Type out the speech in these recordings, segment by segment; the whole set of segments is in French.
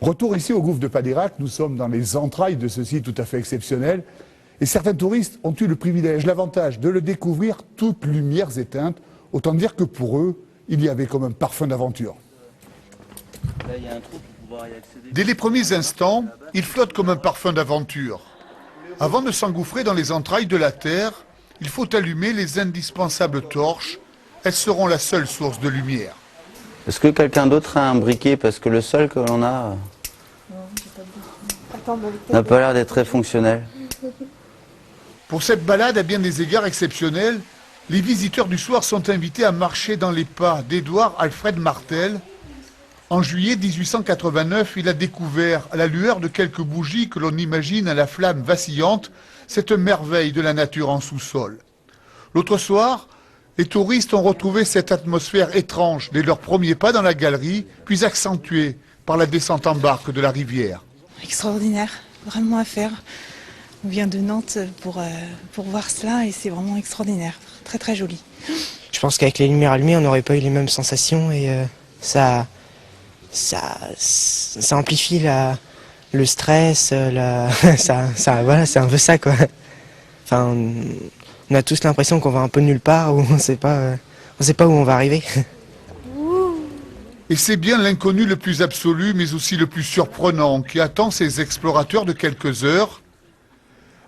Retour ici au gouffre de Padirac, nous sommes dans les entrailles de ce site tout à fait exceptionnel. Et certains touristes ont eu le privilège, l'avantage de le découvrir toutes lumières éteintes. Autant dire que pour eux, il y avait comme un parfum d'aventure. Dès les premiers instants, il flotte comme un parfum d'aventure. Avant de s'engouffrer dans les entrailles de la Terre, il faut allumer les indispensables torches. Elles seront la seule source de lumière. Est-ce que quelqu'un d'autre a un briquet? Parce que le seul que l'on a n'a pas l'air d'être très fonctionnel. Pour cette balade à bien des égards exceptionnels, les visiteurs du soir sont invités à marcher dans les pas d'Édouard Alfred Martel. En juillet 1889, il a découvert, à la lueur de quelques bougies que l'on imagine à la flamme vacillante, cette merveille de la nature en sous-sol. L'autre soir, les touristes ont retrouvé cette atmosphère étrange dès leurs premiers pas dans la galerie, puis accentuée par la descente en barque de la rivière. Extraordinaire, vraiment à faire. On vient de Nantes pour voir cela et c'est vraiment extraordinaire, très très joli. Je pense qu'avec les lumières allumées, on n'aurait pas eu les mêmes sensations et ça amplifie le stress, voilà, c'est un peu ça quoi. Enfin, on a tous l'impression qu'on va un peu nulle part ou on sait pas où on va arriver. Et c'est bien l'inconnu le plus absolu, mais aussi le plus surprenant, qui attend ces explorateurs de quelques heures.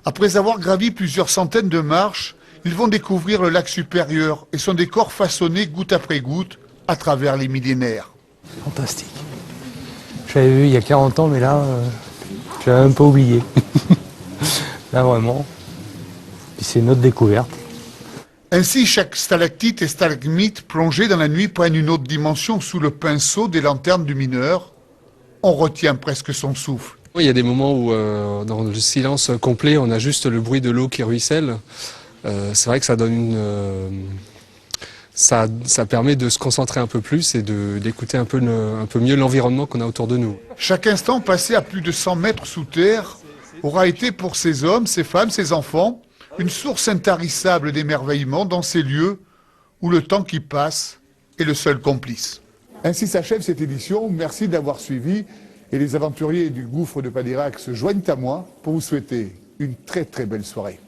Après avoir gravi plusieurs centaines de marches, ils vont découvrir le lac supérieur et son décor façonné goutte après goutte à travers les millénaires. Fantastique. J'avais vu il y a 40 ans, mais là, j'avais même pas oublié. Là, vraiment. Puis c'est notre découverte. Ainsi, chaque stalactite et stalagmite plongés dans la nuit prennent une autre dimension sous le pinceau des lanternes du mineur. On retient presque son souffle. Il y a des moments où, dans le silence complet, on a juste le bruit de l'eau qui ruisselle. C'est vrai que ça donne ça permet de se concentrer un peu plus et d'écouter un peu mieux l'environnement qu'on a autour de nous. Chaque instant passé à plus de 100 mètres sous terre aura été pour ces hommes, ces femmes, ces enfants, une source intarissable d'émerveillement dans ces lieux où le temps qui passe est le seul complice. Ainsi s'achève cette édition. Merci d'avoir suivi. Et les aventuriers du gouffre de Padirac se joignent à moi pour vous souhaiter une très très belle soirée.